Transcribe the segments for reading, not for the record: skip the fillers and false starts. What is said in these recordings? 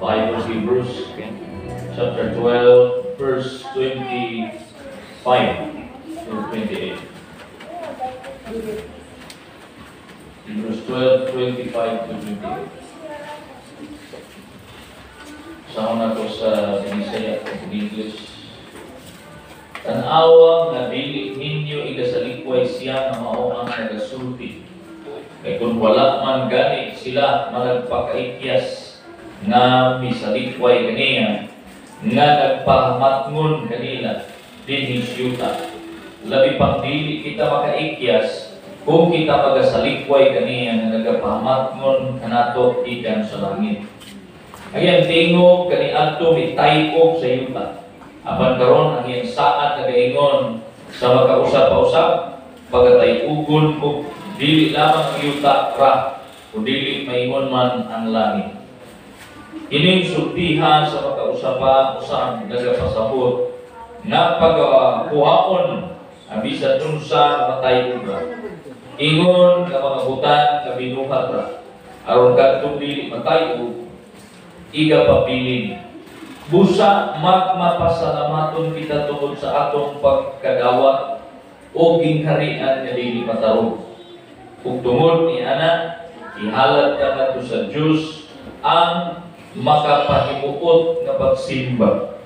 Bible, Hebrews chapter 12, verse 25 to 28. Hebrews 12, 25 to 28. Sa una ko sa Binisaya o English. Tanawa nga dili ninyo igasalikway siya nga mao ang nagasulti. Kay kung wala man gani sila managpakaikyas nga misalikway kaniya nga nagpahamatngon kanila dinhi siyuta. Labi pang dili kita makaikyas kung kita magasalikway kaniya nga nagapahamatngon kanato ikan sa langit. Ayan tingog kani adto mitayog sa yuta. Apan karon ang iyang saat nagaingon sa makausap-usap pagatayugon ko dili lamang ang yuta ra kundi maingon man ang langit. Ining sultihan sa makausap-usap nagapasabot nga pagkuhaon ang bisan unsa matayog ra. Ingon ka mga butan kabinuhat ra aron kadtong dili matayog iga papilin. Busa mapasalamaton kita tungod sa atong pagkadawat o gingharian nga dili matarong. Ug tungod ni ana ihalad ka nato sa Dios ang makapahimuot nga pagsimba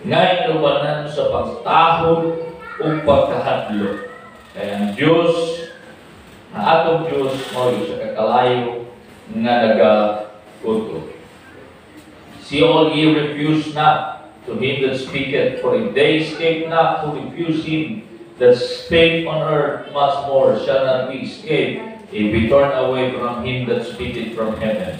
nga inubanan sa pagtahod o pagkahadlo. Kaya ang Dios ang atong Dios mao sa kakalayo nga nagakuto. See all ye refuse not to him that speaketh, for if they escape not who refuse him that spake on earth, much more shall not we escape if we turn away from him that speaketh from heaven.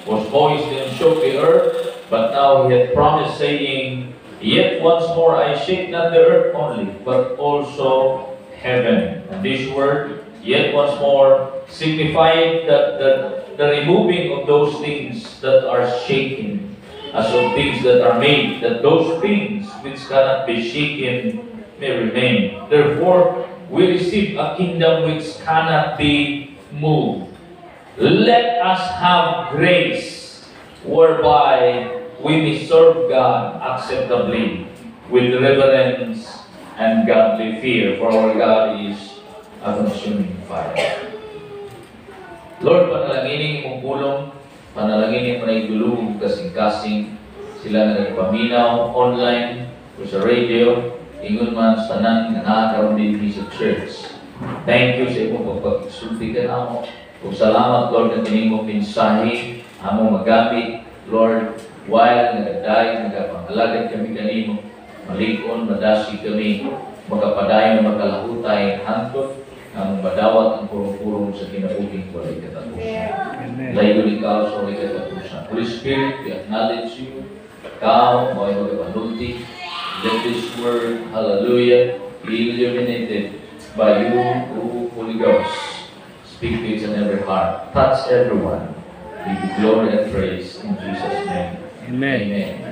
Was voice then shook the earth, but now he hath promised, saying, Yet once more I shake not the earth only, but also heaven. And this word, yet once more, signified that the removing of those things that are shaken, as of things that are made, that those things which cannot be shaken may remain. Therefore, we receive a kingdom which cannot be moved. Let us have grace whereby we may serve God acceptably with reverence and godly fear, for our God is a consuming fire. Lord, panalanginin mong pulong, panalangin mo na idulog kasing-kasing sila na nagpaminaw online o sa radio, ingon man sa tanan nga nakakaroon din sa church. Thank you sa imong pagpagsulti ka na mo. Kung salamat, Lord, na tinimong mensahe, among magamit, Lord, while nagaday, nagapangalagad kami kanimo, malikon, madasi kami, magapadayon, makalahutay, hantod, ang madawat ang purong-purong sa kinabuking walay katapusan. Layo ikaw sa walay katapusan. Holy Spirit, we acknowledge you. Ikaw, mo ay magpapanunti. Let this word, hallelujah, be illuminated by you, O Holy Ghost. Speak to each and every heart. Touch everyone. Give you glory and praise in Jesus' name. Amen. Amen.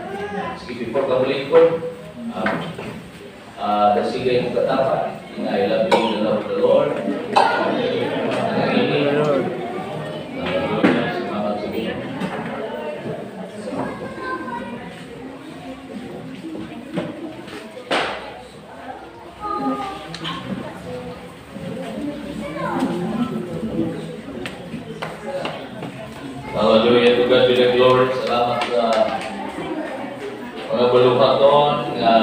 Sige, before kamuling ko, dasigay mong katapat. I love you in the love of the Lord. Lord. Salamat sa Diyos. Hallelujah, to God be the glory. Salamat sa mga baluhaton nga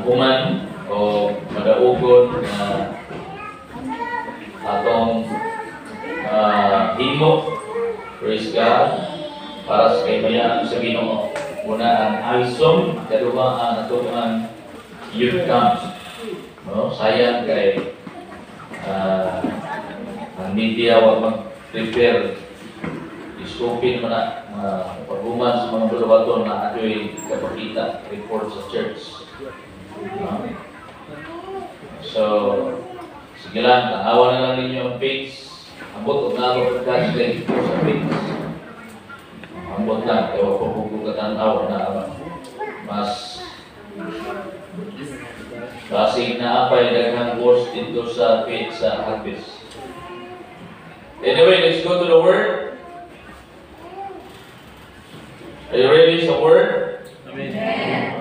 human o madaugon na atong himo. Praise God para sa kaymayan sa Ginoo. Una ang ISOM, kadua ang atong youth camp. No, sayang kay ang media wa mag-prepare iskopin man na paghuman sa mga baluhaton na adoy kapakita report sa church. So, sige lang, tanawa na lang ninyo ang page. Ambot, umabot ka sa page. Ambot lang, kaya wapang pagkatanawa na mas kasing na apay daghang course dito sa page sa Hafiz. Anyway, let's go to the word. Are you ready sa word? Amen.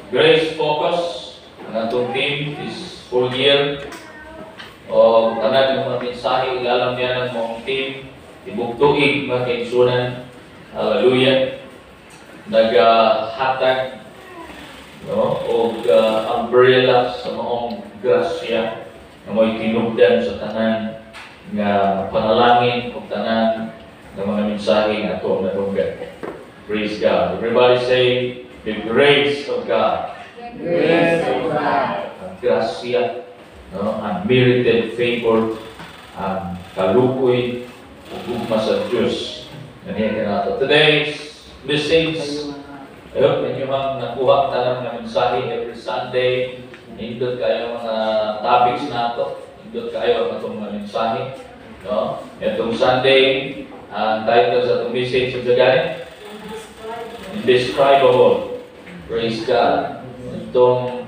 Grace Focus. Ang atong team is full year. O tanan ng mga mensahe, ilalam niya ng mga team. Ibugtuig mga kaigsunan. Hallelujah. Naghatag o umbrella sa maong grasya na mo'y tinugdan sa tanan nga panalangin o tanan ng mga mensahe na ito na tunggan. Praise God. Everybody say, the grace of God. Grace of God. Ang grasya, unmerited favor, ang kalukoy, ugma sa Diyos. Ganyan ka nato. Today's message, I hope na nyo ang nakuha tanang na mensahe every Sunday. Nindot kayo mga topics na ito. Nindot kayo ang itong mga mensahe. Itong Sunday, ang title sa itong message of the guy, Indescribable. Praise God. Itong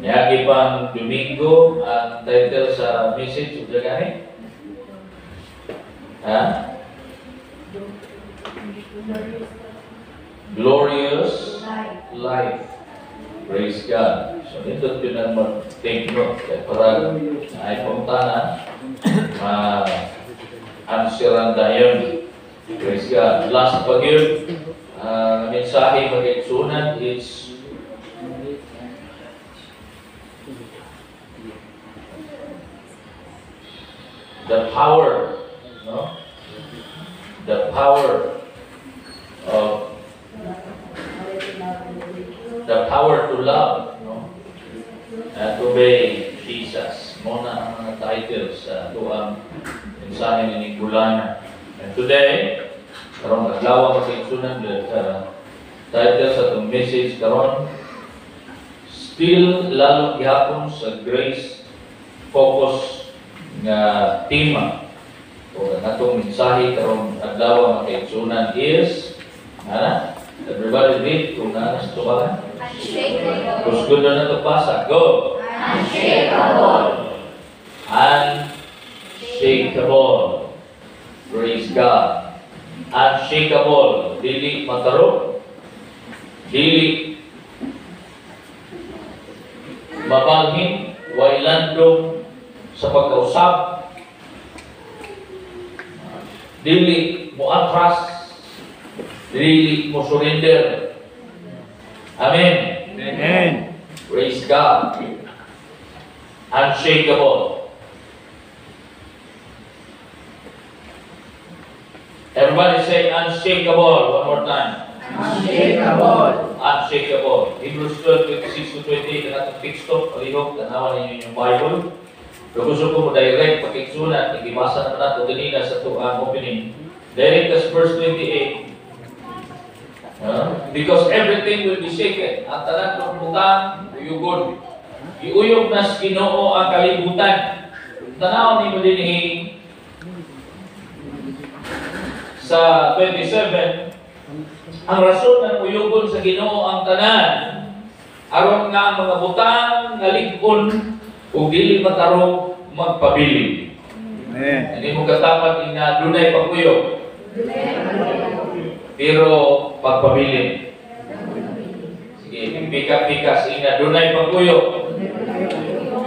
niyagi pang Domingo, ang title sa message of the guy, Glorious Life. Praise God. So, ito yun ang mag-take note. Para ay puntana, answeran tayo. Praise God. Last pag yun, mensahe mag-eksunan is the power, the power of to love, and obey Jesus. Muna ang mga titles sa tuang mensahe ni Gulana. And today, karong adlaw magigsunan title sa itong message karon, still lalo gihapon sa grace focus nga tema o natong mensahe karong adlaw magigsunan is everybody read kung nanas ito ba? Unshakable. Gusto na ito pasa. Go! Unshakable. Unshakable. Praise God. Unshakable. Dili mataro. Dili mabalhin. Wailandong sa pagkausap. Dili mo atras. Dili mo surrender. Amen. Amen. Praise God. Unshakable. Everybody say unshakable. One more time. Unshakable. Unshakable. Hebrews 12:26-28. Kanatong texto. Palihog. Tanawan ninyo yung Bible. Pero gusto ko mo direct pagkiksunan. Ikibasa naman natin ganina sa tuang opening. Direct as verse 28. Because everything will be shaken. Ang tanan ng butang, uyugod. Iuyog na sa Ginoo ang kalibutan. Tanaw ni mo din sa 27, ang rason ng uyugon sa Ginoo ang tanan, aron nga ang mga butang ngalig-on ug dili matarong magpabilin. Amen. Hindi mo katapat nga dunay paguyog. Pero pagpabilin. Sige, pika-pika sa dunay paguyog.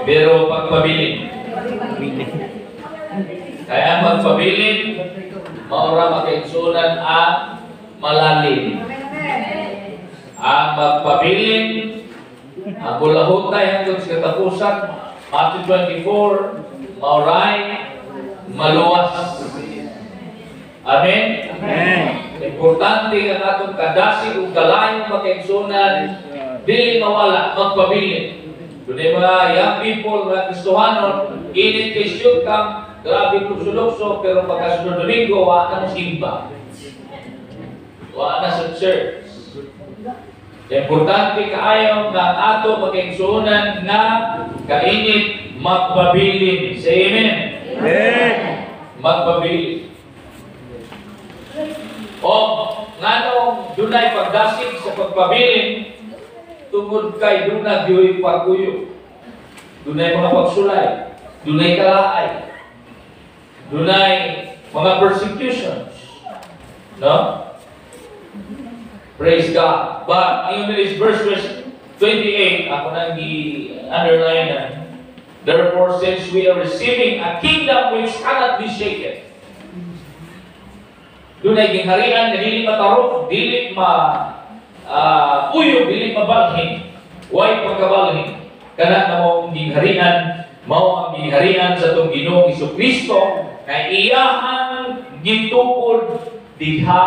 Pero pagpabilin. Kaya magpabilin, maura makaigsunan ang malalim. Ang magpabilin, ang bulahutay hanggang sa katapusan, Matthew 24, mauray, maluwas. Amen? Amen. Importante ang atong kadasi ug kalayong makaigsunan, dili mawala, magpabilin. Dunay mga young people, mga Kristohanon, init kay shoot kang grabe lukso-lukso, pero pagkasunod Domingo, wala na simba. Wala na sa church. Importante kaayo nga ang ato makaigsunan nga kainit magpabilin. Say amen. Amen. Magpabilin. O nganong dunay pagdasig sa pagpabilin tungod kay dunay diyoy pagkuyo. Dunay mga pagsulay, dunay kalaay, dunay mga persecutions. No? Praise God. But in this verse 28, ako nang i-underline na, therefore, since we are receiving a kingdom which cannot be shaken, doon ay gingharian na dili matarok, dili uyog, dili mabalhin, way pagkabalhin. Kana na mong gingharian, mao ang gingharian sa itong Ginoong Jesucristo na iyahang gitukod diha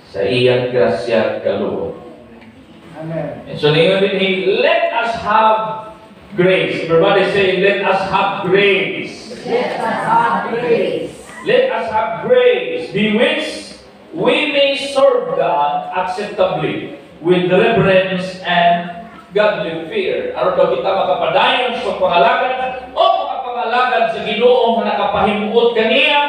sa iyang grasya kaluoy. Amen. And so let us have grace. Everybody say, let us have grace. Let us have grace. Let us have grace, by which we may serve God acceptably with reverence and godly fear. Aron daw kita makapadayon sa pangalagad o makapangalagad sa Ginoo nga nakapahimuot kaniya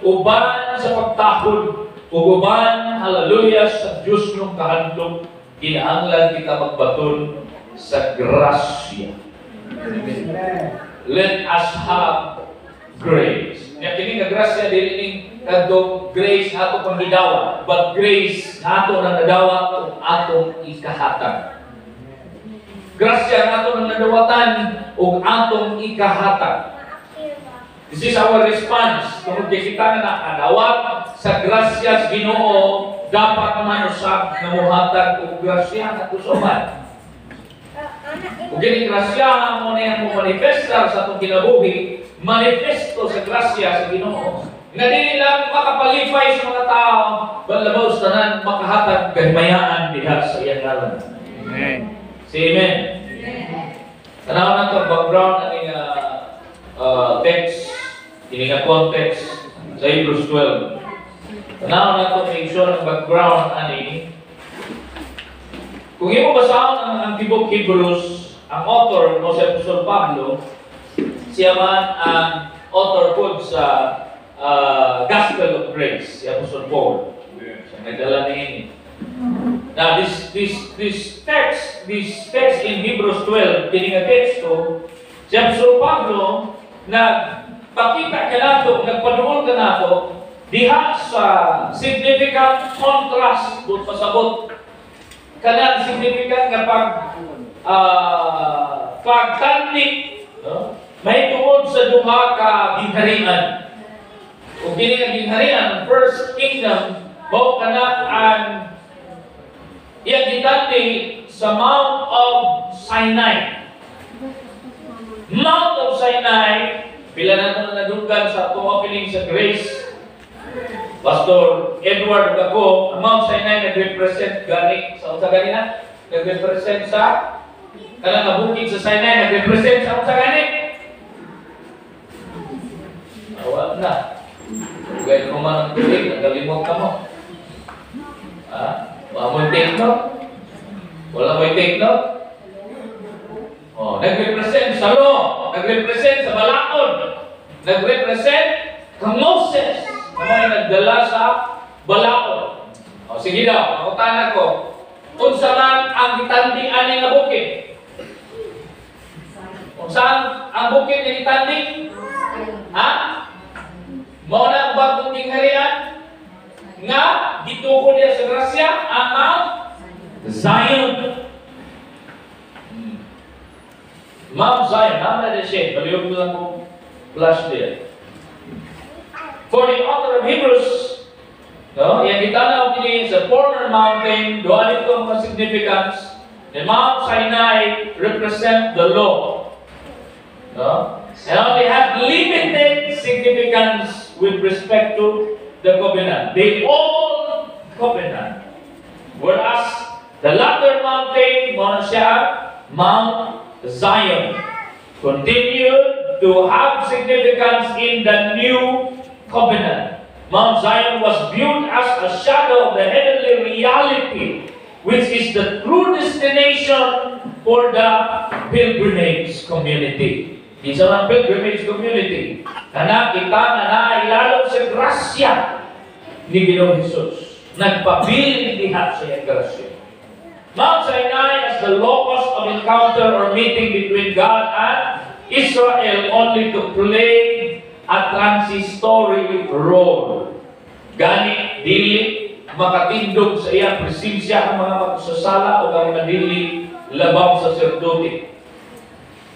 uban sa pagtakod ug uban, hallelujah, sa Dios nung kahadlok kinahanglan kita magbaton sa grasya. Let us have grace. Nya kini nga grasya dili ning kadto grace ato pang gidawat, but grace ato nang nadawat atong ikahatag. Grasya ato nang nadawatan ug atong ikahatag. This is our response. Kung kita na nakadawat sa grasya sa Ginoo, dapat naman usab nga muhatag og grasya nato sa uban. Ug kini grasya mo na mo manifestar sa atong kinabuhi, manifesto sa grasya sa Ginoo. Nga dili lang makapalipay sa mga tao, balabaw sa tanan makahatag kahimayaan diha sa iyang ngalan. Amen. Say amen. Tanaw na to background aning text, ini nga context sa Hebrews 12. Tanaw na to make sure ang background ani. Kung imo basahon ang tibok Hebrews, ang author mo si Apostol Pablo, siya man ang author po sa Gospel of Grace, si Apostol Paul. Siya nagdala niya. Now this text in Hebrews 12, kini nga teksto, si Apostol Pablo nagpakita ka nato, nagpaduol ka nato diha sa significant contrast doon pasabot kanang significant nga pagtanding, no? May tungod sa duha ka gingharian. Kung kini nga gingharian, first kingdom, mao kana ang iyang gitanding sa Mount of Sinai. Mount of Sinai, pila na ito nadugan sa atong opening sa Grace. Pastor Edward ako, ang Mount Sinai nag-represent gani sa unsa gani na? Nag-represent sa kanang nabukid sa Sinai, nag-represent sa unsa gani? Awal na. Gaya ko man ang tulig, nagalimot ka mo. Wala mo take note? Wala mo take note? Nag-represent sa law, nag-represent sa balaod, nag-represent kang Moses, na may nagdala sa balaod. Sige daw, makutan ako. Kung saan ang itandi ani nga bukid? Kung saan ang bukid nga itandi? Ha? Mao na ang bagong gingharian nga gitukod niya sa grasya ang Mount Zion. Mount Zion, naman na siya. Baliyog lang kong flash there. For the author of Hebrews, no, yang gitanaw kini sa former mountain, doon ito mga significance. The Mount Sinai represent the law. No? And only have limited significance with respect to the covenant. The old covenant. Whereas the latter mountain, Mount Zion, continued to have significance in the new covenant. Mount Zion was viewed as a shadow of the heavenly reality, which is the true destination for the pilgrimage community. Isa ang pilgrimage community. Kana kita na nailalo sa grasya ni Ginoong Jesus. Nagpabiling diha sa iyang grasya. Mount Sinai as the locus of encounter or meeting between God and Israel only to play a transitory role. Gani, dili makatindog sa iyang presensya ang mga magsusala o ang mga dili labang saserdote.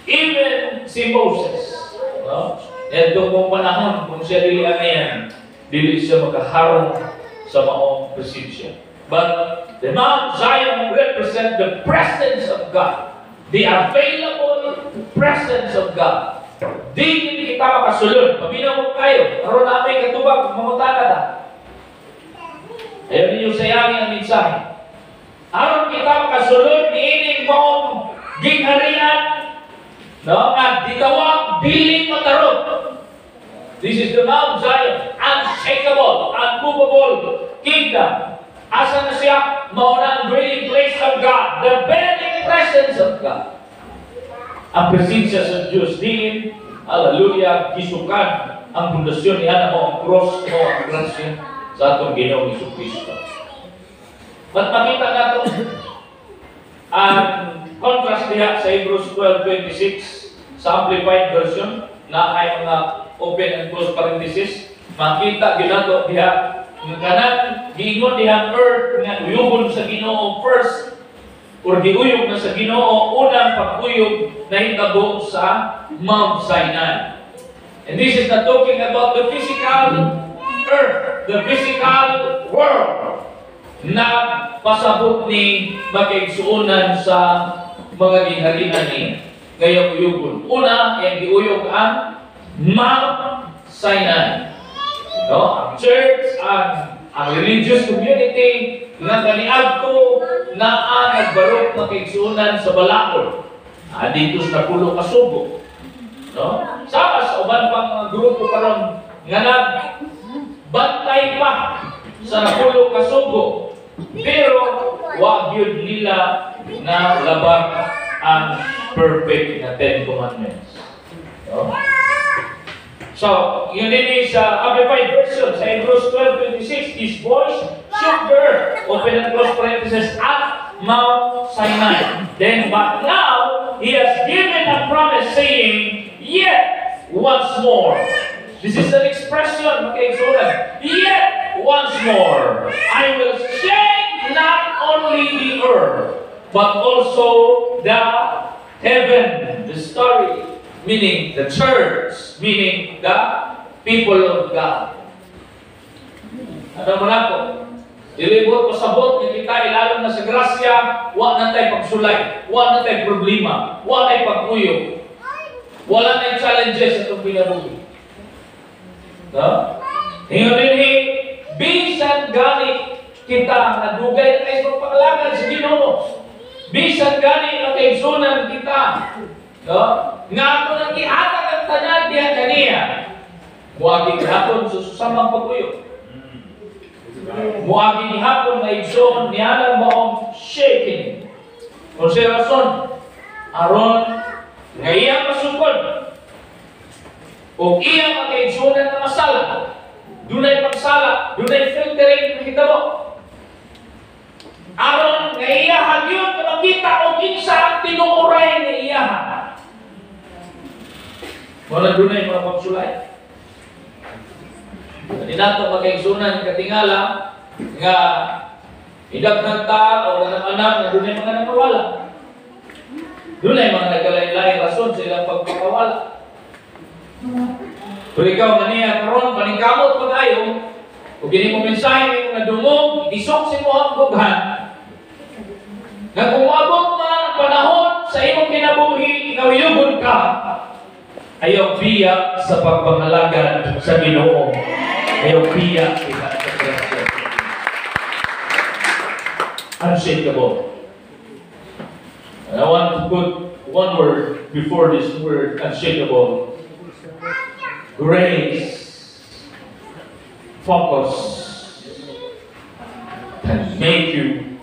Even si Moses, no? Ito kong panahon, kung siya dili amayan, dili siya makaharong sa maong presensya. But the Mount Zion represent the presence of God, the available presence of God. Di kita makasulod. Paminaw mo kayo. Karoon namin katubag, mamutana na. Ayaw ninyo sayangin ang mensahe. Aron kita makasulod, niining mong gingharian, no? At ditawag, diling matarot. This is the Mount Zion, unshakable, unmovable kingdom. Asa na siya? Mauna ang dwelling place of God, the very presence of God. Ang presensya sa Diyos din, hallelujah, gisukan ang pundasyon niya na mo ang cross mo ang grasya sa atong Ginoong Jesucristo. But makita nato ang contrast niya sa Hebrews 12:26 sa Amplified Version na ay mga open and close parenthesis. Makita ginato diha kanan giingon diha earth nga uyugon sa Ginoo first or giuyog na sa Ginoo unang pag-uyog na hitabo sa Mount Sinai. And this is not talking about the physical earth, the physical world na pasabot ni makaigsuunan sa mga ginharian ni ngayong uyugon. Una, yung giuyog ang Mount Sinai. No? Ang church, ang religious community nga kaniadto na ang nagbarok makaigsuunan sa Balakon. Dito sa Napulo Kasubo. No? Sama sa uban pang mga grupo karon nga nagbantay pa sa Napulo Kasubo. Pero wag yun nila na labag ang perfect na Ten Commandments. No? So, yun din sa Amplified Version, sa Hebrews 12:26, His voice shook the earth, open and close parenthesis, at Mount Sinai. Then, but now, He has given a promise saying, yet once more. This is an expression, makaigsunan. Yet once more, I will shake not only the earth, but also the heaven, the story, meaning the church, meaning the people of God. Ano mo na po? Ilibot pasabot ni kita ilalong na sa grasya, wa na tayo pagsulay, wa na tayo problema, wa na tayo pagkuyog, wala na challenges sa itong pinabuhi. No? Hingon din bisan gani kita na dugay na tayo pagpakalangan sa Ginoo. Bisan gani ang kaigsunan kita. No? Nga ako nang ihatag ang tanan diya kaniya. Muagi gihapon sa susamang pagkuyog. Muagi gihapon na igsoon niya lang maong shaking. Kung siya rason, aron nga iyang masukod o iyang makaigsunan na masala, dunay pagsala, dunay filtering na hitabo. Aron nga iya hagyon na makita o kinsa ang tinuuray nga iya. Wala dunay mga pagsulay. Hindi nato makaigsunan katingala nga idaghan ta o anak na dunay mga nakawala. Dunay mga nagkalain-lain rason sa ilang pagpapawala. Pero ikaw maniya karon paningkamot pa tayo, kung gini mo mensahe nga dumog, isok si mo ang bughan, nga kung abot man ang panahon sa imong kinabuhi, ikaw yugon ka, ayaw biya sa pagpangalagan sa Ginoo. Ayaw biya kita sa grasya. Unshakable. And I want to put one word before this word, unshakable. Grace. Focus can make you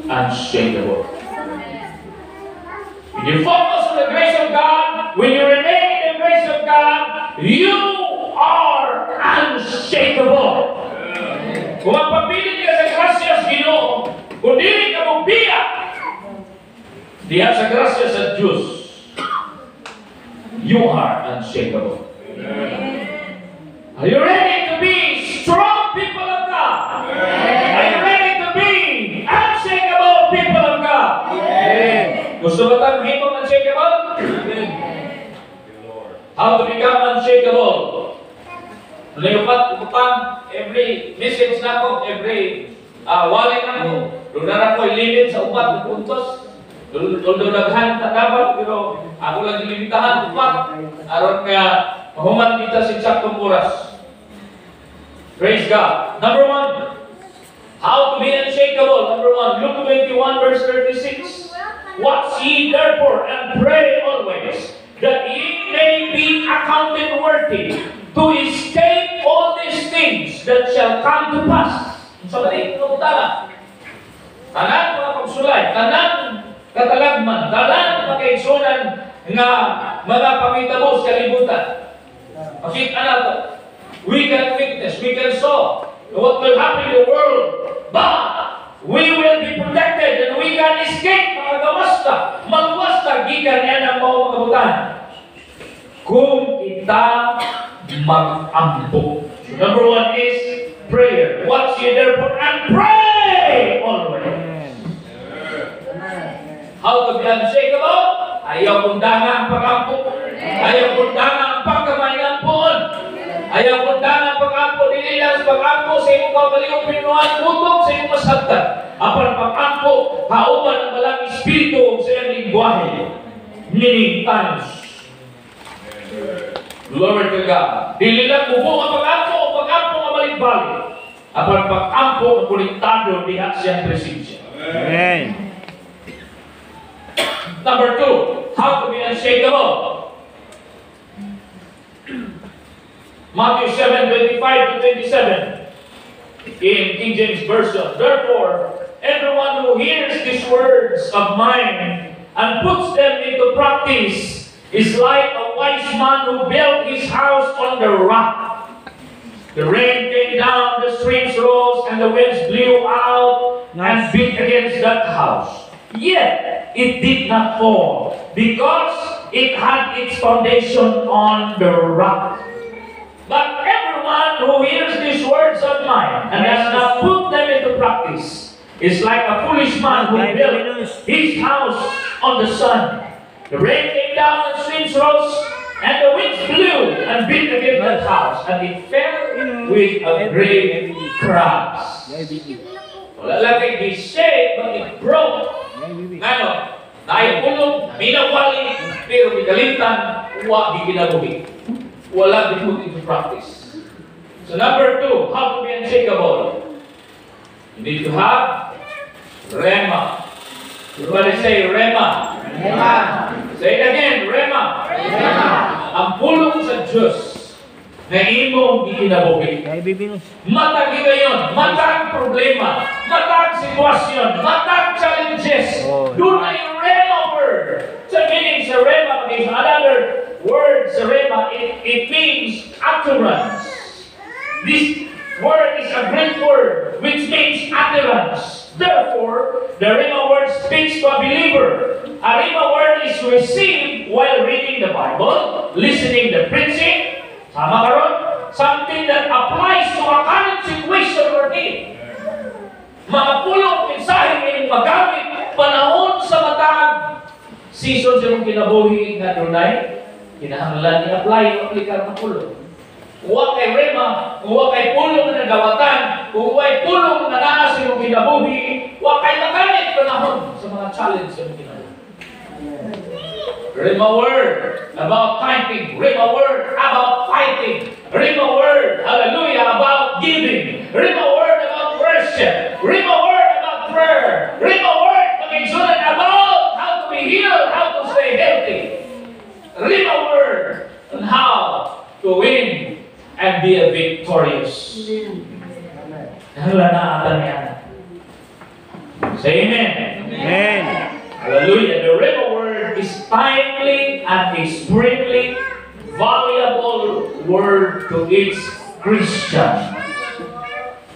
unshakable. When you focus on the grace of God, when you remain in the grace of God, you are unshakable. Kung magpapilit ka sa grasya sa Ginoo, kung dili ka mong biya, diha sa grasya sa Diyos, you are unshakable. Are you ready to be strong people of God? Gusto ba tayo mahimong unshakable? How to become unshakable? Lipat upang every message na ko, every wallet na ko, doon na ako ilimit sa upat na puntos. Doon naghan na dapat, pero ako lang ilimitahan upat. Aron kaya mahuman kita sa eksaktong oras. Praise God. Number 1, how to be unshakable. Number 1, Luke 21 verse 36. Watch ye therefore and pray always, that ye may be accounted worthy to escape all these things that shall come to pass. Sa balik, pagkutala. Tanan mga pagsulay, tanan katalagman, tanan makaigsunan nga mga pangitabo sa kalibutan. Makita na ito. We can witness, we can saw what will happen in the world, but we will be protected and we can escape mga gamasta, magwasta, gikan yan ang mga kabutan. Kung kita mag-ampo. Number 1 is prayer. Watch ye therefore and pray always. How to be unshakable? Ayaw kong danga ang pag-ampo. Ayaw kong danga ang pagkamay ng poon. Ayaw kong danga ang pag-ampo. Dili lang sa pag-ampo sa iyong kabaliyong pinuhan, tutok sa iyong masagdan. Apan pag-ampo, kauban ang malang espiritu sa iyong lingwahe. Meaning times. Glory to God. Dili lang bubo ang pag-ampo ang balik-balik. Apan pag-ampo ang kuliktado diha siyang presensya. Amen. Number 2, how to be unshakable. Matthew 7:25 to 27 in King James Version. Therefore, everyone who hears these words of mine and puts them into practice is like a wise man who built his house on the rock. The rain came down, the streams rose, and the winds blew out and beat against that house. Yet it did not fall, because it had its foundation on the rock. But everyone who hears these words of mine and does not put them into practice is like a foolish man who built his house on the sun. The rain came down, and streams rose, and the winds blew and beat against that house, and it fell with a great crash. Wala lang kay shake, but it broke. Ano? Naipulong, minawali, pero bigalitan, huwag di kinabuhi. Wala di put into practice. So number 2, how to be unshakable. You need to have Rema. Everybody say Rema. Rema. Say it again, Rema. Rema. Ang pulong sa Diyos na imong ikinabuhi. Matag ngayon, matag problema, matag sitwasyon, matag challenges. Doon ay Rema word. Sa meaning sa Rema, is another word sa Rema, it means utterance. This word is a Greek word which means utterance. Therefore, the Rema word speaks to a believer. A Rema word is received while reading the Bible, listening to preaching, sama karon, something that applies to a current situation or need. Mga pulong mensahe ng magamit panahon sa matag season sa mong kinabuhi nga dunay kinahanglan i-apply o aplikar ng pulong. Huwag kay Rema, huwag kay pulong na nagawatan, huwag pulong na naa sa mong kinabuhi, huwag kay magamit panahon sa mga challenge sa mong kinabuhi. Rema word about fighting. Rema word about fighting. Rema word, hallelujah, about giving. Rema word about worship. Rema word about prayer. Rema word pag-igsunan about how to be healed, how to stay healthy. Rema word on how to win and be a victorious. Hala na atan yan. Say amen. Amen. Hallelujah. The Rema word is timely and extremely valuable word to each Christian.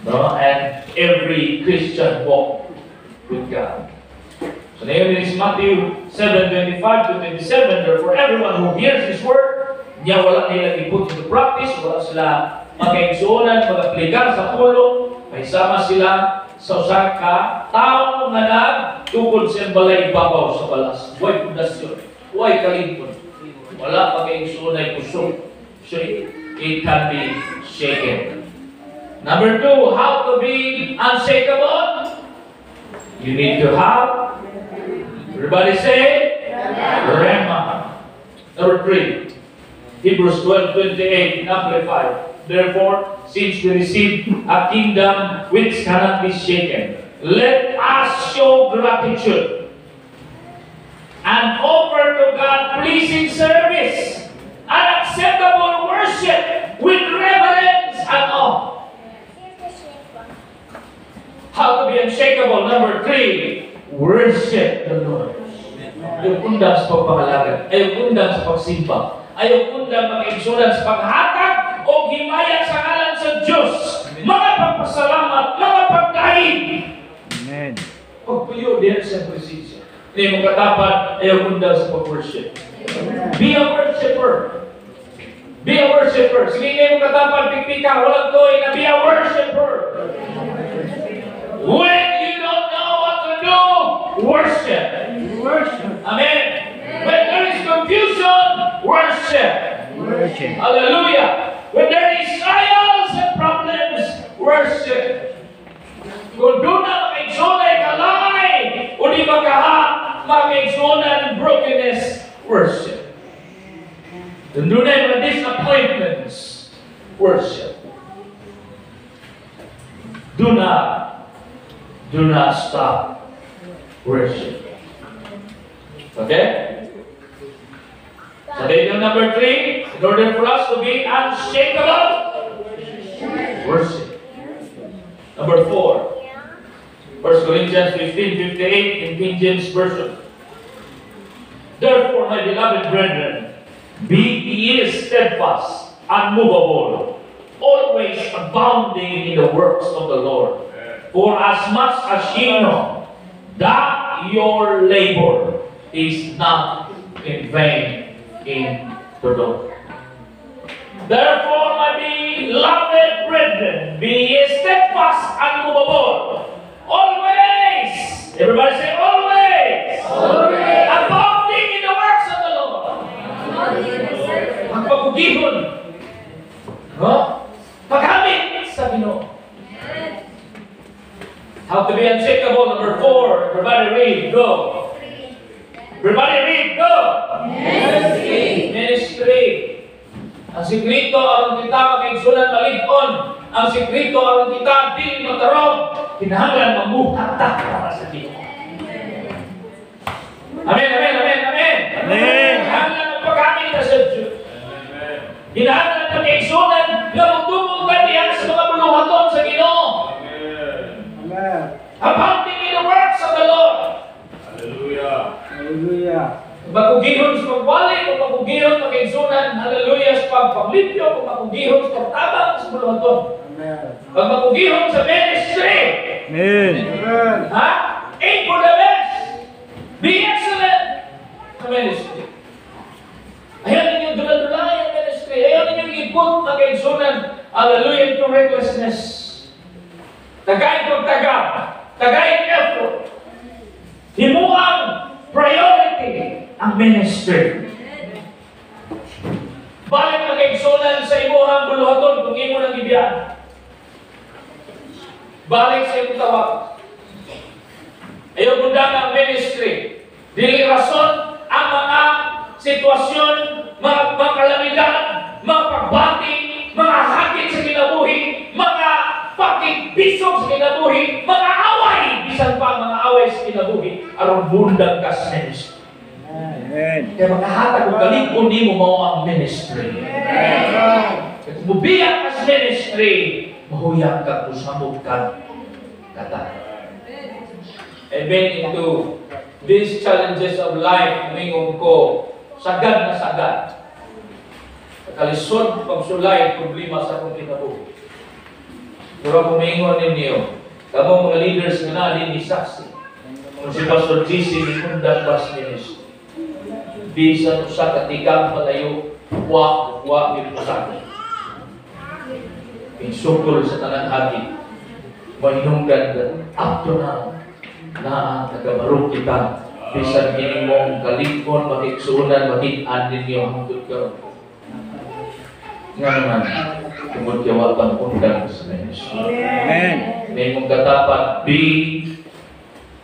No? And every Christian walk with God. So now it is Matthew 7:25 to 27. Therefore, everyone who hears this word, niya wala nila i-put into practice, wala sila mag-exonan, mag-aplikar sa pulong, May sama sila sa usa ka tawo nga nagtukod sa balay ibabaw sa balas. Huwag pundasyon, huwag kalingkod. Wala pa kayong sunay kusog. So it can be shaken. Number 2, how to be unshakable? You need to have, everybody say, Rema. Number 3, Hebrews 12:28 in Amplified. Therefore, since we received a kingdom which cannot be shaken, let us show gratitude and offer to God pleasing service and acceptable worship with reverence and awe. How to be unshakable? Number 3, worship the Lord. Ayaw kundang sa pagpangalaga, ayaw kundang sa pagsimba, ayaw kundang pag-igsuran sa paghatag o himaya sa ngalan sa Diyos. Mga pagpasalamat, mga pagkain. Amen. Pagpuyo din sa presensya. Hindi mo katapat, ayaw kundang sa pag-worship. Be a worshiper. Be a worshiper. Sige, hindi mo katapat, pigpika, walang toy na be a worshiper. When you don't know what to do, worship. Worship. Amen. When there is confusion, worship. Worship. Hallelujah. When there is trials and problems, worship. Kung doon na makaigsunay kalay, o di makaha, makaigsunan brokenness, worship. Kung doon na mga disappointments, worship. Do not stop worship. Okay? So then number 3, in order for us to be unshakable, worship. Number 4, 1 Corinthians 15:58 in King James Version. Therefore, my beloved brethren, be ye steadfast, unmovable, always abounding in the works of the Lord. For as much as ye know that your labor is not in vain in the Lord. Therefore, my beloved brethren, be ye steadfast, unmovable, always. Everybody say always. Always. Abounding in the works of the Lord. Ang pagugihon. Paghamit sa Ginoo. How to be unshakable? Number 4. Everybody read. Go. Everybody read. Go. Ministry. Ang sikrito aron kita makigsunan malig-on. Ang sikrito aron kita dili matarong. Kinahanglan mamuhata para sa Ginoo. Amen, amen, amen, amen. Amen. Kinahanglan ang paghamit na sa Diyos. Kinahanglan ang pag-igsunan na magtumong ka diyan sa mga buluhaton sa Ginoo. Amen. Abounding in the works of the Lord. Hallelujah. Hallelujah. Magugihon sa pagwali, kung magugihon sa kaigsunan, hallelujah, sa pagpaglipyo, kung magugihon sa pagtabang sa buluhaton. Amen. Pag magugihon sa ministry, Amen. Amen. ha? Aim for the best. Be excellent sa ministry. Ayaw ninyo dula-dulay ang ministry. Ayaw ninyo ikot ang kaigsunan, hallelujah, into recklessness. Tagay pagtagap, tagay effort. Himuang priority ang ministry. Balik na kaigsunan sa imuhang buluhaton kung imo nang ibiyan. Balik sa imong tawag. Ayaw bundang ang ministry. Dili rason ang mga sitwasyon, mga kalamidad, mga pagbati, mga hakit sa kinabuhi, mga pakikbisog sa kinabuhi, mga away, bisan pa mga away sa kinabuhi, aron bundang ka sa ministry. Amen. Kaya makahatag kung galing di mo mao ang ministry. Kaya kung bubiyak ka sa ministry, mahuyang ka kung samot ka kata. And then into these challenges of life, mingon ko, sagad na sagad. Kalisod, pagsulay, problema sa akong kinabuhi. Pero kung mingon ninyo, kamo mga leaders nga na din isaksi. Kung si Pastor GC, Minundan Bus Ministry. Bisan sa katikang palayo, wa, may pusaka. Insukol sa tanang hati. Mahinunggan up to now na nagabaro kita. Bisan kini mong kalikon, makiksunan, makit-an ninyo hangtod ka. Nga naman, tungkol kawatan undang sa ministry. Amen. May mong katapat, be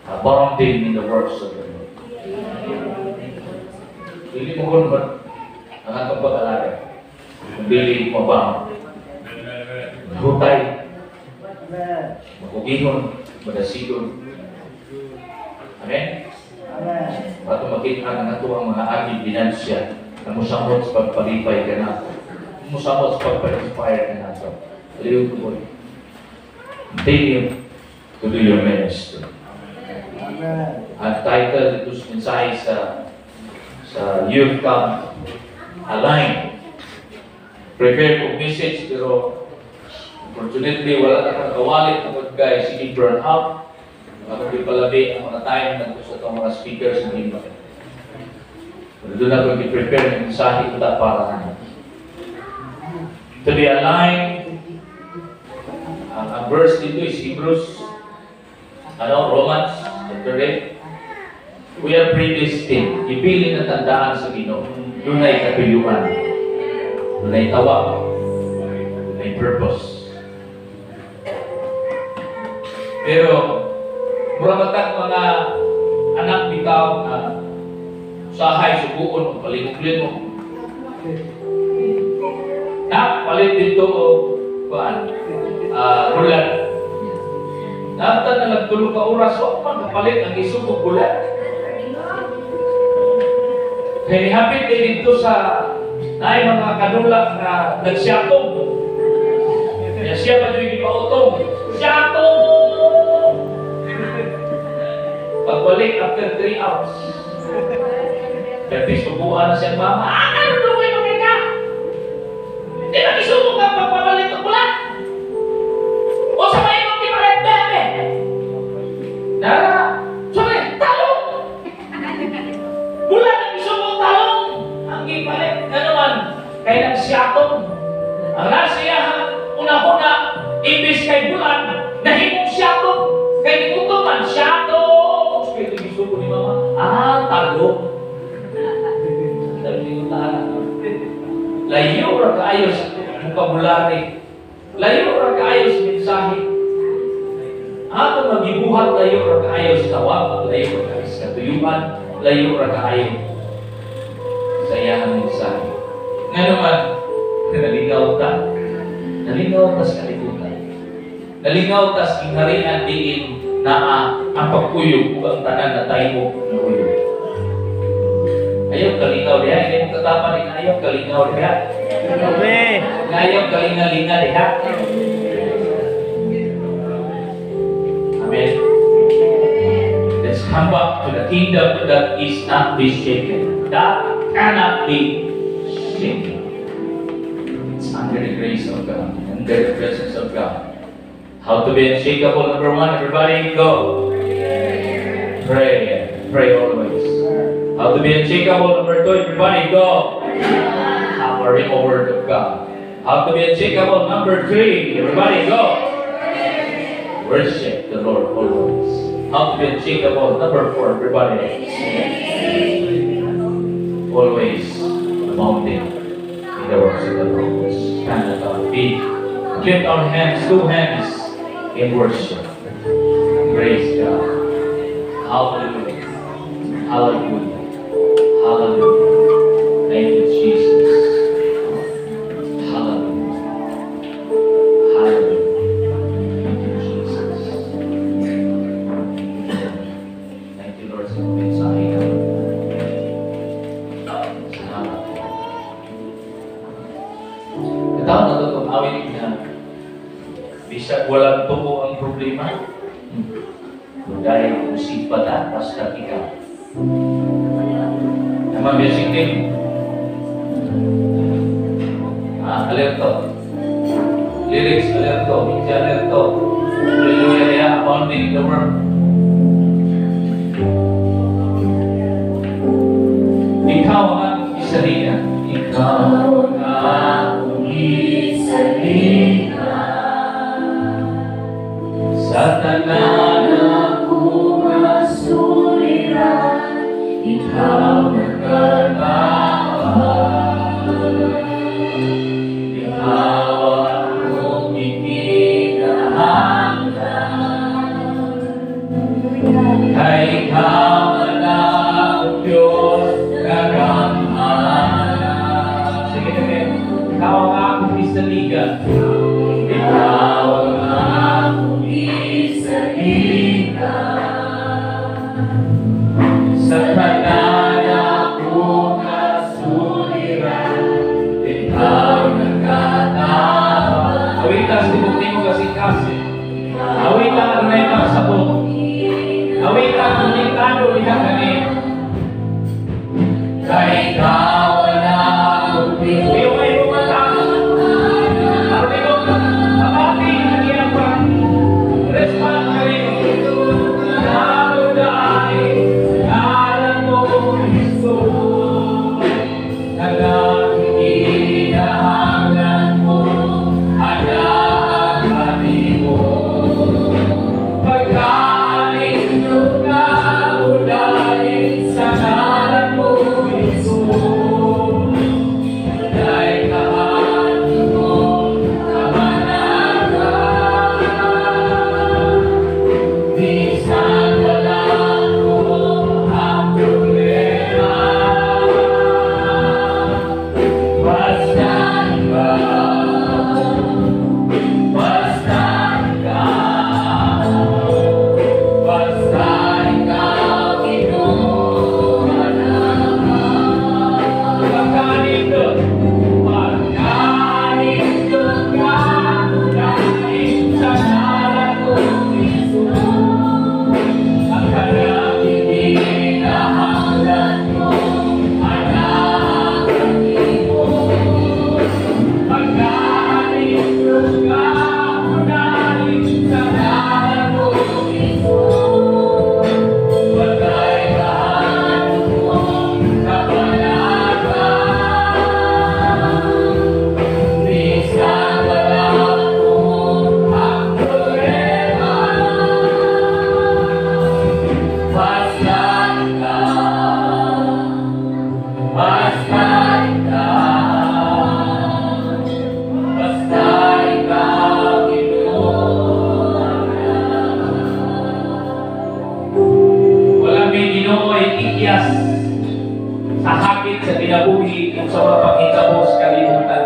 abounding in the works of the Lord. Hindi mo kung ang atong pag-alala. Hindi mo ba? Hutay. Makugihon. Madasigon. Amen? Amen. Pato makita ang nato ang mga aging binansya na musamot sa pagpalipay ka na. Musamot sa pagpa-inspire ka na. Aliw ko po. Continue to do your ministry. Amen. Ang title ito sa mensahe sa youth camp, Align. Prepare for message, pero unfortunately, wala na kang kawalit na guys, hindi burn out. Ako di palabi ang mga time na gusto itong mga speakers hindi ba. Pero doon ako i-prepare ng mensahe ito para namin. To be aligned, ang verse dito is Hebrews, Romans, chapter 8. We are predestined. Ipili na tandaan sa Ginoo. Doon ay katuyuan. Doon ay tawa. Doon ay purpose. Pero, muramatag mga anak bitaw na usahay, subuon, palimog-limog. Palit dito o bulan. Nata na nagtulog ka oras, huwag magpalit ang isubog bulan. Kaya nihapit din dito sa naay mga kanulak na nagsiyatong. Kaya siya ba yung ipautong? Siyatong! Pagbalik after 3 hours. Kaya pisubuan na siya, Mama, ano na kayo makita? Hindi na isubog ka pagpapalit ang bulan. O sa may mong kipalit bebe. Nara, sorry, talong. Bulan ang isubog talong. Ang kipalit, naman, kaya nagsiyatong. Ang nasiyahan, una-una, imbis kay bulan, nahimong siyatong. Kaya ikutuman, siyatong. Kaya ito isubo ni Mama, talong. Sabi ko tahan. Layo ra kaayos vocabulary. Layo ra kaayos mensahe. Ato magibuhat layo ra kaayos tawag, layo ra kaayos katuyuan, layo ra kaayos sayahan mensahe. Nga naman, nalinaw ta. Nalinaw ta sa kalibutan. Nalinaw ta sa kingharian diin na ang pagkuyog ug ang tanan na tayo na uyog. Ayaw kalinaw diha, hindi mo katapan din ayaw kalinaw diha. Amen. Ayaw kalinga-linga diha. Amen. Let's come back to the kingdom that is not be shaken. That cannot be shaken. It's under the grace of God, under the presence of God. How to be unshakable? Number 1, everybody go. Pray. Pray always. How to be unshakable? Number 2, everybody go. Hammering the word of God. How to be unshakable? Number 3, everybody go. Worship the Lord always. How to be unshakable? Number 4, everybody. Always abounding in the works of the Lord. Stand at our feet. Lift our hands, 2 hands in worship. Praise God. Hallelujah. Hallelujah. Hallelujah. Thank you, Jesus. Hallelujah. Hallelujah. Thank you, Jesus. Thank you, Lord, sa mensahe namin. Salamat. Kataon na ito itong awit na bisag walang tubo ang problema. Dahil usipa na, basta ikaw. Naman basic din. Alerto. Lyrics, alerto. Media, alerto. Hallelujah, yeah, abounding in the world. Ikaw ang aking isalina. Ikaw ang aking isalina. Sa anak ko nga suliran, ikaw nagkataon. Ikaw akong ikinahanglan, kay ikaw na ang Diyos kagamhanan. Sige, sige. Ikaw ang akong isaligan. Ikaw ang akong isaligan. Sa tanan akong nasuliran, ikaw nagkataon. Awitan, sinuti mo kasi. Awitan, ang naitang sabot. Awitan, kumintado liha ganin. Kay ikaw na akong iway mo matang. Artigo, abati, nagyang pa. Respan ka rin. Naluday, alam mo, Jesus. Nagkakinahangan mo, anak kami mo. Pagkain yung naudahin sa ngalan mo, Jesus. Dahil kahan mo, kamanagan. Bisan wala ko ang problema. Basta ikaw, basta ikaw, basta ikaw, kinuha naman. Pagkanin doon ka, dahil sa ngalan mo, Jesus. Ang kanyang ikinahanglan mo, anak kami mo. Pagkanin doon ka, dahil sa ngalan mo, Jesus. Patay ka mo, kapanagan. Bisan wala ko ang problema. Basta ikaw, basta ikaw, basta ikaw, kinuha naman. Walang may Ginoo ay ikyas sa hakit sa binabuhi kung sa mga panghitabo sa kalimutan.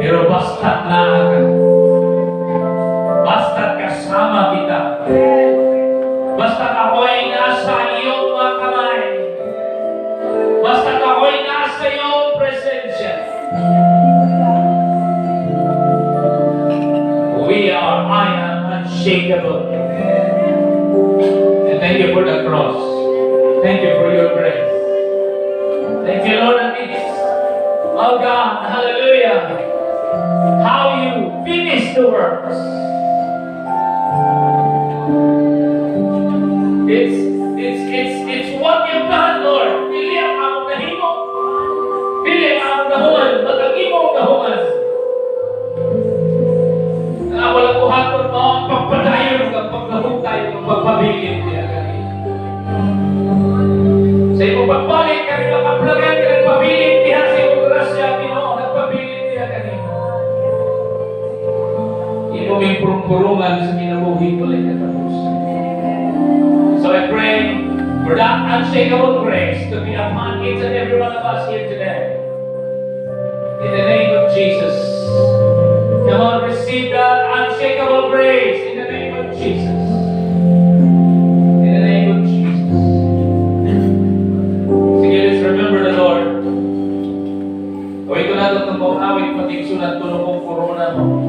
Pero basta't naaga, basta't kasama kita, basta't ako'y nasa iyong mga kamay, basta't ako'y nasa iyong presensya. I am unshakable. And thank you for the cross. Thank you for your grace. Thank you, Lord, and it is, oh God, hallelujah, how you finish the works. It's what you've done, Lord. Pili ang among nahimo. Pili ang among nahuman. Matag-imo ang nahuman. Wala ko hapon mo ang pagpadayon ang paglahutay ang pagpabilin niya kanina. Sa iyong pagbalik ka rin makaplagan ka nagpabilin niya sa iyong grasya, Ginoo, nagpabilin niya kanina. Iyong may purong-purungan sa minabuhi ko lang katapos. So I pray for that unshakable grace to be upon each and every one of us here today. In the name of Jesus. Come on, receive that unshakable grace in the name of Jesus. In the name of Jesus. Sige, let's remember the Lord. Gawin ko natin itong pang-awit, patigsunan tulong kong corona mo.